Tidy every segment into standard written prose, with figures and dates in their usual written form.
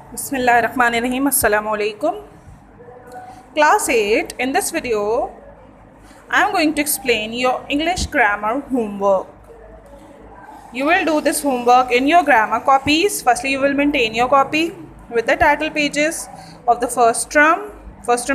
Bismillahirrahmanirrahim. Assalamu alaikum. Class 8. In this video, I am going to explain your English grammar homework. You will do this homework in your grammar copies. Firstly, you will maintain your copy with the title pages of the first term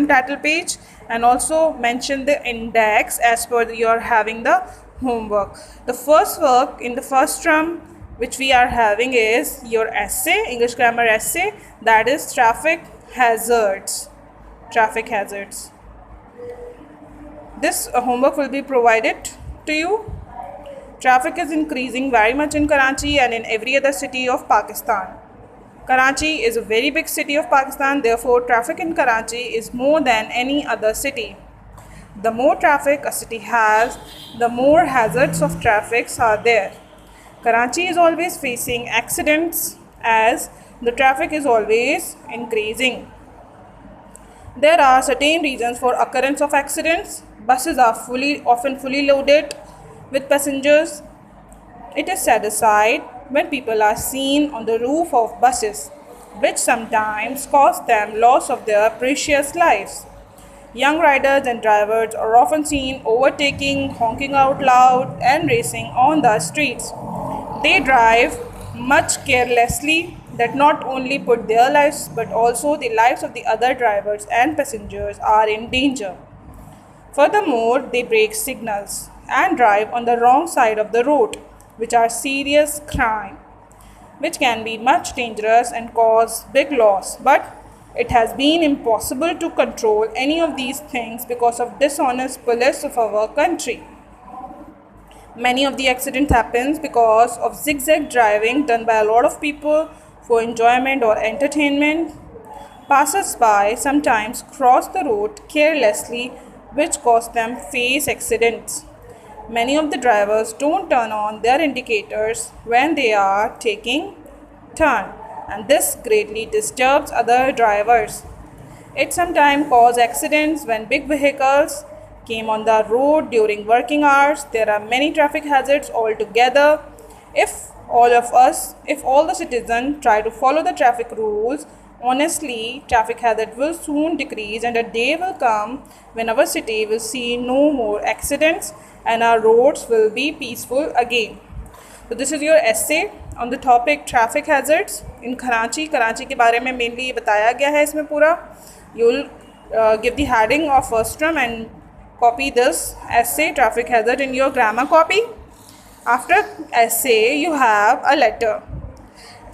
title page, and also mention the index as per your having the homework. The first work in the first term which we are having is your essay, English grammar essay, that is traffic hazards. This homework will be provided to you. Traffic is increasing very much in Karachi and in every other city of Pakistan. Karachi is a very big city of Pakistan, therefore traffic in Karachi is more than any other city. The more traffic a city has, the more hazards of traffic are there. Karachi is always facing accidents as the traffic is always increasing. There are certain reasons for occurrence of accidents. Buses are often fully loaded with passengers. It is set aside when people are seen on the roof of buses, which sometimes cause them loss of their precious lives. Young riders and drivers are often seen overtaking, honking out loud, and racing on the streets. They drive much carelessly that not only put their lives but also the lives of the other drivers and passengers are in danger. Furthermore, they break signals and drive on the wrong side of the road, which are serious crime, which can be much dangerous and cause big loss. But it has been impossible to control any of these things because of dishonest police of our country. Many of the accidents happen because of zigzag driving done by a lot of people for enjoyment or entertainment. Passers-by sometimes cross the road carelessly, which cause them face accidents. Many of the drivers don't turn on their indicators when they are taking turn, and this greatly disturbs other drivers. It sometimes causes accidents when big vehicles came on the road during working hours. There are many traffic hazards altogether. If all the citizens try to follow the traffic rules honestly, traffic hazard will soon decrease, and a day will come when our city will see no more accidents and our roads will be peaceful again. So this is your essay on the topic traffic hazards in Karachi. Karachi के बारे में mainly ये बताया गया है इसमें पूरा. You will give the heading of first term and copy this essay traffic hazard in your grammar copy. After essay, you have a letter.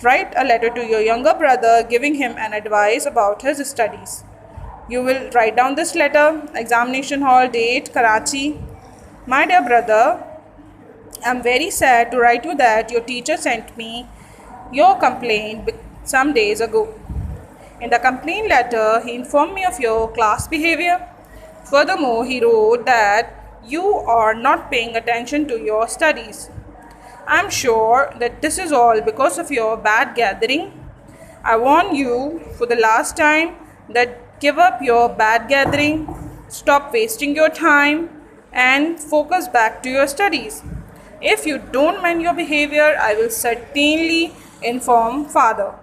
Write a letter to your younger brother giving him an advice about his studies. You will write down this letter, examination hall, date, Karachi. My dear brother, I am very sad to write you that your teacher sent me your complaint some days ago. In the complaint letter, he informed me of your class behavior. Furthermore, he wrote that you are not paying attention to your studies. I am sure that this is all because of your bad gathering. I warn you for the last time that give up your bad gathering, stop wasting your time, and focus back to your studies. If you don't mind your behavior, I will certainly inform father.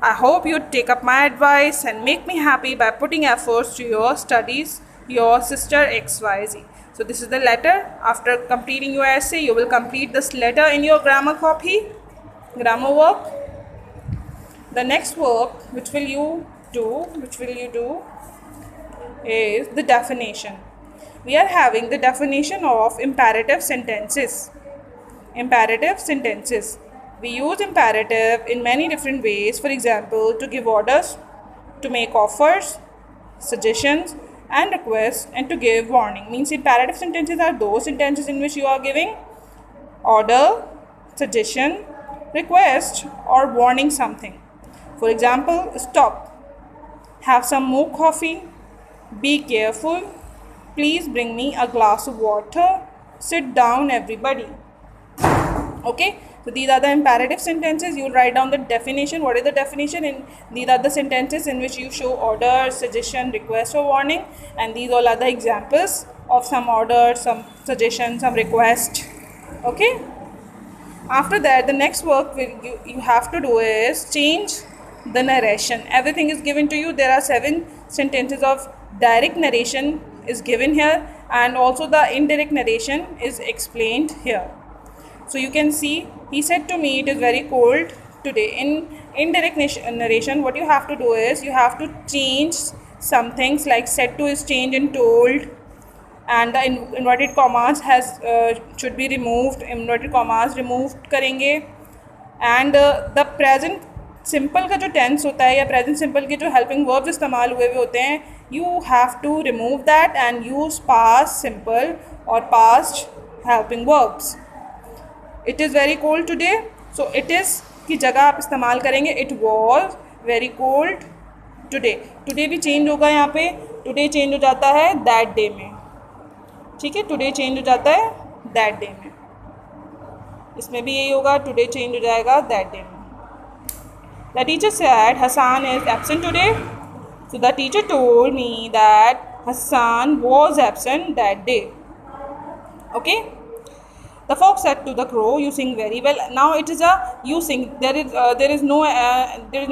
I hope you take up my advice and make me happy by putting efforts to your studies. Your sister XYZ. So this is the letter. After completing your essay, you will complete this letter in your grammar copy, grammar work. The next work which will you do is the definition. We are having the definition of imperative sentences. Imperative sentences. We use imperative in many different ways. For example, to give orders, to make offers, suggestions, and requests, and to give warning. Means imperative sentences are those sentences in which you are giving order, suggestion, request, or warning something. For example, stop, have some more coffee, be careful, please bring me a glass of water, sit down everybody. Okay, so these are the imperative sentences. You will write down the definition. What is the definition? And these are the sentences in which you show order, suggestion, request, or warning. And these all are the examples of some order, some suggestion, some request. Okay. After that, the next work you have to do is change the narration. Everything is given to you. There are 7 sentences of direct narration is given here, and also the indirect narration is explained here. So you can see, he said to me, it is very cold today. In indirect narration, what you have to do is you have to change some things, like said to is changed in told, and the inverted commas has should be removed. Inverted commas removed करेंगे, and the present simple का जो tense होता है या present simple के जो helping verbs इस्तेमाल हुए होते हैं, you have to remove that and use past simple और past helping verbs. It is very cold today, so it is की जगह आप इस्तेमाल करेंगे it was very cold today. Today भी चेंज होगा, यहाँ पे टुडे चेंज हो जाता है दैट डे में. ठीक है, टुडे चेंज हो जाता है दैट डे में. इसमें भी यही होगा, टुडे चेंज हो जाएगा दैट डे में. The teacher said Hassan is absent today. So the teacher told me that Hassan was absent that day. Okay. The fox said to the crow, "You sing very well." Now it is a you sing. There is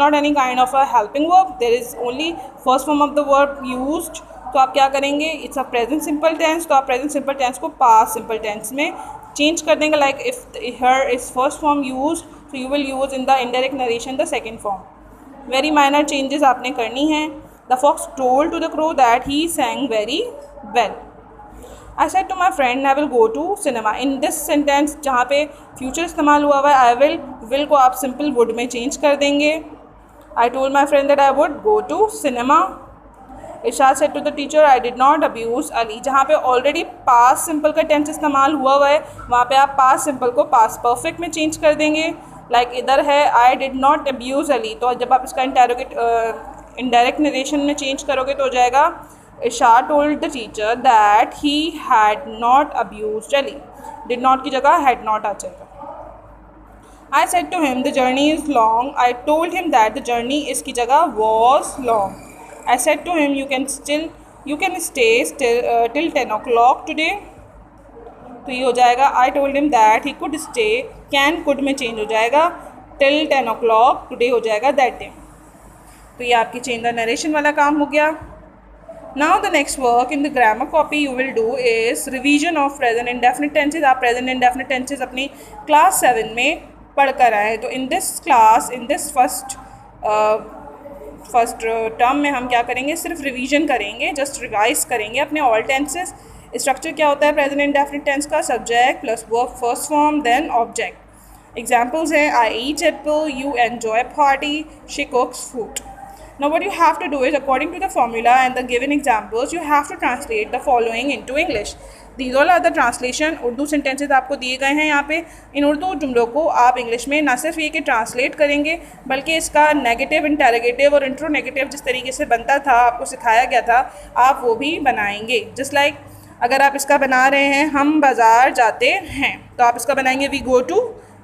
not any kind of a helping verb. There is only first form of the verb used. तो आप क्या करेंगे? It's a present simple tense. तो आप present simple tense को past simple tense में change कर देंगे. Like if here is first form used, so you will use in the indirect narration the second form. Very minor changes आपने करनी है. The fox told to the crow that he sang very well. I said to my friend I will go to cinema. In this sentence जहाँ पे future इस्तेमाल हुआ हुआ है, I will को आप simple would में change कर देंगे. I told my friend that I would go to cinema. Irshad said to the teacher I did not abuse Ali. जहाँ पे ऑलरेडी पास्ट सिंपल का टेंस इस्तेमाल हुआ हुआ है, वहाँ पे आप पास्ट सिंपल को पास्ट परफेक्ट में चेंज कर देंगे. लाइक इधर है I did not abuse Ali, तो जब आप इसका इनडायरेक्ट नरेशन में चेंज करोगे तो हो जाएगा Irshad told the teacher that he had not abused Ali. Did not की जगह हैड नॉट आ जाएगा. I said to him the journey is long. I told him that the journey is की जगह was long. I said to him you can stay till 10 o'clock today. तो ये हो जाएगा I told him that he could stay. Can could में change हो जाएगा till 10 o'clock today हो जाएगा that day. तो ये आपकी चेंज द नरेशन वाला काम हो गया. Now the next work in the grammar copy you will do is revision of present indefinite tenses. आप present indefinite tenses अपनी क्लास 7 में पढ़ कर आए. तो in this फर्स्ट टर्म में हम क्या करेंगे, सिर्फ रिवीजन करेंगे, जस्ट रिवाइज करेंगे अपने ऑल टेंसेस. स्ट्रक्चर क्या होता है प्रेजेंट इंडेफिनिट टेंस का? Subject plus verb first form then object. Examples हैं I eat apple, you enjoy party, she cooks food. Now what you have to do is according to the formula and the given examples you have to translate the following into English. These all are the translation. Urdu sentences आपको दिए गए हैं यहाँ पे. इन उर्दू जुमलों को आप English में ना सिर्फ ये कि ट्रांसलेट करेंगे बल्कि इसका नेगेटिव, इंटरोगेटिव और इंट्रो नेगेटिव जिस तरीके से बनता था, आपको सिखाया गया था, आप वो भी बनाएंगे. जस्ट लाइक अगर आप इसका बना रहे हैं हम बाज़ार जाते हैं, तो आप इसका बनाएंगे वी गो टू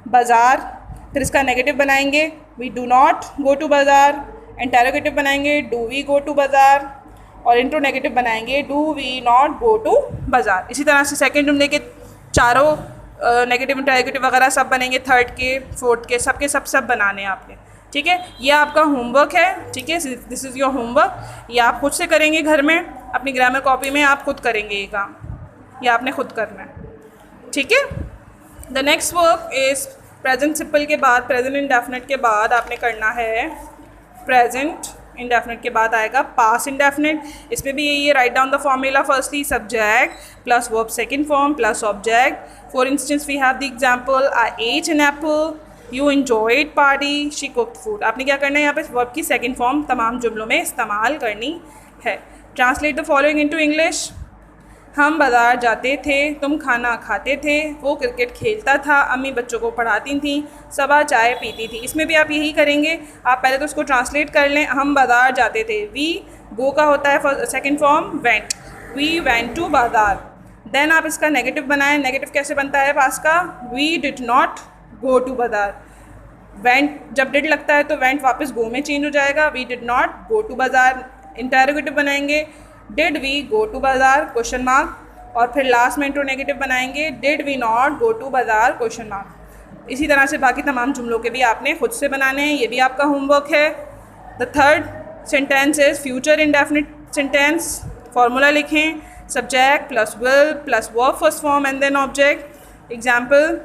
बाज़ार. फिर इसका नेगेटिव बनाएंगे we do not go to bazaar. Interrogative बनाएंगे do we go to bazaar. और इंट्रो नेगेटिव बनाएंगे do we not go to bazaar. इसी तरह से सेकेंड जुमले के चारों नेगेटिव, इंटरोगेटिव वगैरह सब बनेंगे. थर्ड के, फोर्थ के, सब बनाने हैं आपने. ठीक है, ये आपका होमवर्क है. ठीक है, दिस इज़ योर होमवर्क. ये आप खुद से करेंगे घर में, अपनी ग्रामर कॉपी में आप खुद करेंगे ये काम. ये आपने खुद करना है. ठीक है. The next work is present simple के बाद, प्रेजेंट इंडेफिनिट के बाद आपने करना है प्रेजेंट इंडेफिनिट के बाद आएगा पास्ट इंडेफिनिट. इसमें भी यही है, write down the formula. Firstly subject plus verb second form plus object. For instance we have the example I ate an apple, you enjoyed party, she cooked food. आपने क्या करना है, यहाँ पे वर्ब की सेकंड फॉर्म तमाम जुमलों में इस्तेमाल करनी है. Translate the following into English. हम बाज़ार जाते थे, तुम खाना खाते थे, वो क्रिकेट खेलता था, अम्मी बच्चों को पढ़ाती थी, सबा चाय पीती थी. इसमें भी आप यही करेंगे. आप पहले तो उसको ट्रांसलेट कर लें. हम बाज़ार जाते थे, वी गो का होता है second form went, we went to bazaar. Then आप इसका नेगेटिव बनाएं. नेगेटिव कैसे बनता है पास का? We did not go to bazaar. Went जब डिड लगता है तो वेंट वापस गो में चेंज हो जाएगा. We did not go to bazaar. Interrogative बनाएंगे did we go to bazaar question mark. और फिर लास्ट में इंट्रो नेगेटिव बनाएंगे did we not go to bazaar question mark. इसी तरह से बाकी तमाम जुमलों के भी आपने खुद से बनाने हैं. ये भी आपका होमवर्क है. The third sentence is future indefinite sentence. Formula लिखें, subject plus will plus verb first form and then object. Example,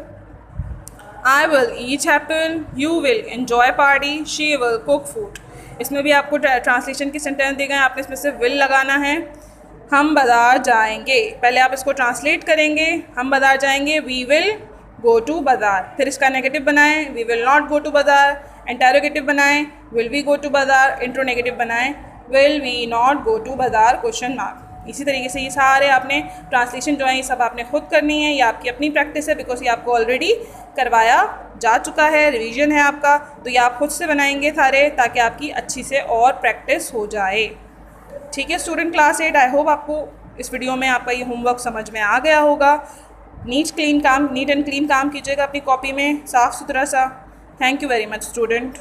I will eat apple, you will enjoy party, she will cook food. इसमें भी आपको translation की sentence दी गए हैं, आपने इसमें से will लगाना है. हम बाज़ार जाएंगे, पहले आप इसको ट्रांसलेट करेंगे. हम बाज़ार जाएंगे, we will go to बाज़ार. फिर इसका नेगेटिव बनाएं, we will not go to बाज़ार. इंटरोगेटिव बनाएं, will we go to बाज़ार. इंट्रोनेगेटिव बनाएं, will we not go to बाज़ार क्वेश्चन मार्क. इसी तरीके से ये सारे आपने ट्रांसलेशन जो है ये सब आपने खुद करनी है. ये आपकी अपनी प्रैक्टिस है बिकॉज ये आपको ऑलरेडी करवाया जा चुका है, रिवीजन है आपका. तो ये आप खुद से बनाएंगे सारे ताकि आपकी अच्छी से और प्रैक्टिस हो जाए. ठीक है स्टूडेंट क्लास 8, आई होप आपको इस वीडियो में आपका ये होमवर्क समझ में आ गया होगा. नीट एंड क्लीन काम कीजिएगा अपनी कॉपी में, साफ़ सुथरा सा. Thank you very much student.